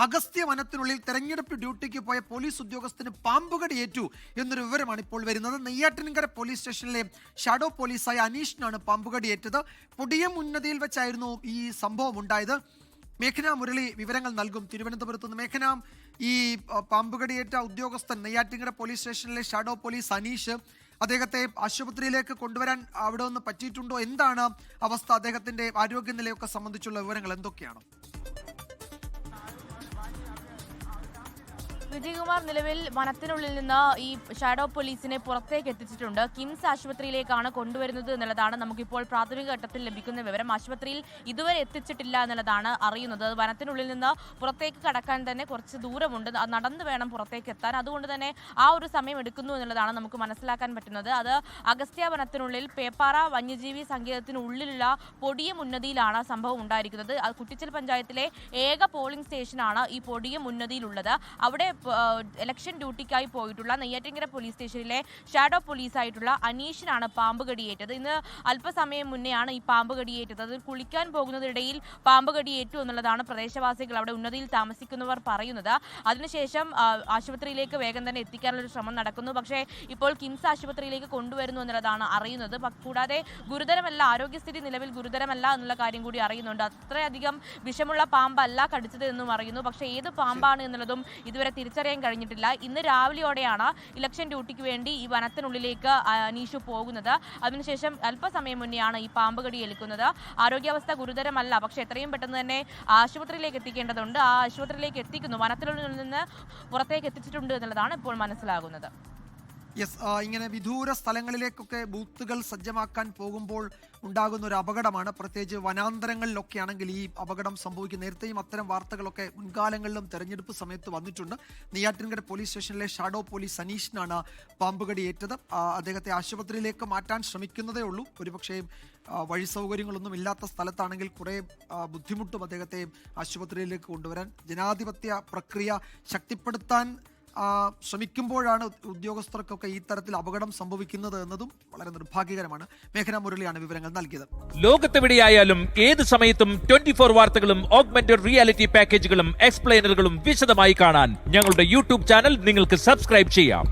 അഗസ്ത്യ വനത്തിനുള്ളിൽ തെരഞ്ഞെടുപ്പ് ഡ്യൂട്ടിക്ക് പോയ പോലീസ് ഉദ്യോഗസ്ഥന് പാമ്പുകടി ഏറ്റു എന്നൊരു വിവരമാണ് ഇപ്പോൾ വരുന്നത്. നെയ്യാറ്റിൻകര പോലീസ് സ്റ്റേഷനിലെ ഷാഡോ പോലീസായ അനീഷിനാണ് പാമ്പുകടി ഏറ്റത്. പൊടിയം ഉന്നതിയിൽ വെച്ചായിരുന്നു ഈ സംഭവം ഉണ്ടായത്. മേഘന മുരളി വിവരങ്ങൾ നൽകും തിരുവനന്തപുരത്ത് നിന്ന്. മേഘന, ഈ പാമ്പുകടിയേറ്റ ഉദ്യോഗസ്ഥൻ നെയ്യാറ്റിൻകര പോലീസ് സ്റ്റേഷനിലെ ഷാഡോ പോലീസ് അനീഷ്, അദ്ദേഹത്തെ ആശുപത്രിയിലേക്ക് കൊണ്ടുവരാൻ അവിടെ നിന്ന് പറ്റിയിട്ടുണ്ടോ? എന്താണ് അവസ്ഥ? അദ്ദേഹത്തിന്റെ ആരോഗ്യനിലയൊക്കെ സംബന്ധിച്ചുള്ള വിവരങ്ങൾ എന്തൊക്കെയാണ്? വിജയകുമാർ, നിലവിൽ വനത്തിനുള്ളിൽ നിന്ന് ഈ ഷാഡോ പോലീസിനെ പുറത്തേക്ക് എത്തിച്ചിട്ടുണ്ട്. കിംസ് ആശുപത്രിയിലേക്കാണ് കൊണ്ടുവരുന്നത് എന്നുള്ളതാണ് നമുക്കിപ്പോൾ പ്രാഥമിക ഘട്ടത്തിൽ ലഭിക്കുന്ന വിവരം. ആശുപത്രിയിൽ ഇതുവരെ എത്തിച്ചിട്ടില്ല എന്നുള്ളതാണ് അറിയുന്നത്. വനത്തിനുള്ളിൽ നിന്ന് പുറത്തേക്ക് കടക്കാൻ തന്നെ കുറച്ച് ദൂരമുണ്ട്, നടന്നു വേണം പുറത്തേക്ക് എത്താൻ. അതുകൊണ്ട് തന്നെ ആ ഒരു സമയം എടുക്കുന്നു എന്നുള്ളതാണ് നമുക്ക് മനസ്സിലാക്കാൻ പറ്റുന്നത്. അത് അഗസ്ത്യ വനത്തിനുള്ളിൽ പേപ്പാറ വന്യജീവി സങ്കേതത്തിനുള്ളിലുള്ള പൊടിയം ഉന്നതിയിലാണ് സംഭവം ഉണ്ടായിരിക്കുന്നത്. കുറ്റിച്ചൽ പഞ്ചായത്തിലെ ഏക പോളിംഗ് സ്റ്റേഷനാണ് ഈ പൊടിയം ഉന്നതിയിലുള്ളത്. അവിടെ ഇലക്ഷൻ ഡ്യൂട്ടിക്കായി പോയിട്ടുള്ള നെയ്യാറ്റിൻകര പോലീസ് സ്റ്റേഷനിലെ ഷാഡോ പോലീസായിട്ടുള്ള അനീഷിനാണ് പാമ്പ് കടിയേറ്റത്. ഇന്ന് അല്പസമയം മുന്നെയാണ് ഈ പാമ്പ് കടിയേറ്റത്. അത് കുളിക്കാൻ പോകുന്നതിനിടയിൽ പാമ്പ് കടിയേറ്റു എന്നുള്ളതാണ് പ്രദേശവാസികൾ, അവിടെ ഉന്നതിയിൽ താമസിക്കുന്നവർ പറയുന്നത്. അതിനുശേഷം ആശുപത്രിയിലേക്ക് വേഗം തന്നെ എത്തിക്കാനുള്ള ശ്രമം നടക്കുന്നു. പക്ഷേ ഇപ്പോൾ കിംസ് ആശുപത്രിയിലേക്ക് കൊണ്ടുവരുന്നു എന്നുള്ളതാണ് അറിയുന്നത്. കൂടാതെ ഗുരുതരമല്ല, ആരോഗ്യസ്ഥിതി നിലവിൽ ഗുരുതരമല്ല എന്നുള്ള കാര്യം കൂടി അറിയുന്നുണ്ട്. അത്രയധികം വിഷമുള്ള പാമ്പല്ല കടിച്ചത് എന്നും അറിയുന്നു. പക്ഷേ ഏത് പാമ്പാണ് എന്നുള്ളതും ഇതുവരെ തിരിച്ചറിയാൻ കഴിഞ്ഞിട്ടില്ല. ഇന്ന് രാവിലെയോടെയാണ് ഇലക്ഷൻ ഡ്യൂട്ടിക്ക് വേണ്ടി ഈ വനത്തിനുള്ളിലേക്ക് അനീഷ് പോകുന്നത്. അതിനുശേഷം അല്പസമയം മുന്നെയാണ് ഈ പാമ്പ് കടി ഏൽക്കുന്നത്. ആരോഗ്യാവസ്ഥ ഗുരുതരമല്ല, പക്ഷെ എത്രയും പെട്ടെന്ന് തന്നെ ആശുപത്രിയിലേക്ക് എത്തിക്കേണ്ടതുണ്ട്. ആ ആശുപത്രിയിലേക്ക് എത്തിക്കുന്നു, വനത്തിനുള്ളിൽ നിന്ന് പുറത്തേക്ക് എത്തിച്ചിട്ടുണ്ട് എന്നുള്ളതാണ് ഇപ്പോൾ മനസ്സിലാകുന്നത്. യെസ്, ഇങ്ങനെ വിദൂര സ്ഥലങ്ങളിലേക്കൊക്കെ ബൂത്തുകൾ സജ്ജമാക്കാൻ പോകുമ്പോൾ ഉണ്ടാകുന്ന ഒരു അപകടമാണ്. പ്രത്യേകിച്ച് വനാന്തരങ്ങളിലൊക്കെ ആണെങ്കിൽ ഈ അപകടം സംഭവിക്കും. നേരത്തെയും അത്തരം വാർത്തകളൊക്കെ മുൻകാലങ്ങളിലും തെരഞ്ഞെടുപ്പ് സമയത്ത് വന്നിട്ടുണ്ട്. നെയ്യാറ്റിൻകര പോലീസ് സ്റ്റേഷനിലെ ഷാഡോ പോലീസ് അനീഷിനാണ് പാമ്പുകടി ഏറ്റത്. അദ്ദേഹത്തെ ആശുപത്രിയിലേക്ക് മാറ്റാൻ ശ്രമിക്കുന്നതേ ഉള്ളൂ. ഒരുപക്ഷേ വഴി സൗകര്യങ്ങളൊന്നും ഇല്ലാത്ത സ്ഥലത്താണെങ്കിൽ കുറേ ബുദ്ധിമുട്ടും അദ്ദേഹത്തെ ആശുപത്രിയിലേക്ക് കൊണ്ടുവരാൻ. ജനാധിപത്യ പ്രക്രിയ ശക്തിപ്പെടുത്താൻ ശ്രമിക്കുമ്പോഴാണ് ഉദ്യോഗസ്ഥർക്കൊക്കെ ഈ തരത്തിൽ അപകടം സംഭവിക്കുന്നത് എന്നതും വളരെ നിർഭാഗ്യകരമാണ്. മേഘന മുരളിയാണ് വിവരങ്ങൾ നൽകിയത്. ലോകത്തെവിടെയായാലും ഏത് സമയത്തും 24 വാർത്തകളും ഓഗ്മെന്റഡ് റിയാലിറ്റി പാക്കേജുകളും എക്സ്പ്ലെയിനറുകളും വിശദമായി കാണാൻ ഞങ്ങളുടെ യൂട്യൂബ് ചാനൽ നിങ്ങൾക്ക് സബ്സ്ക്രൈബ് ചെയ്യാം.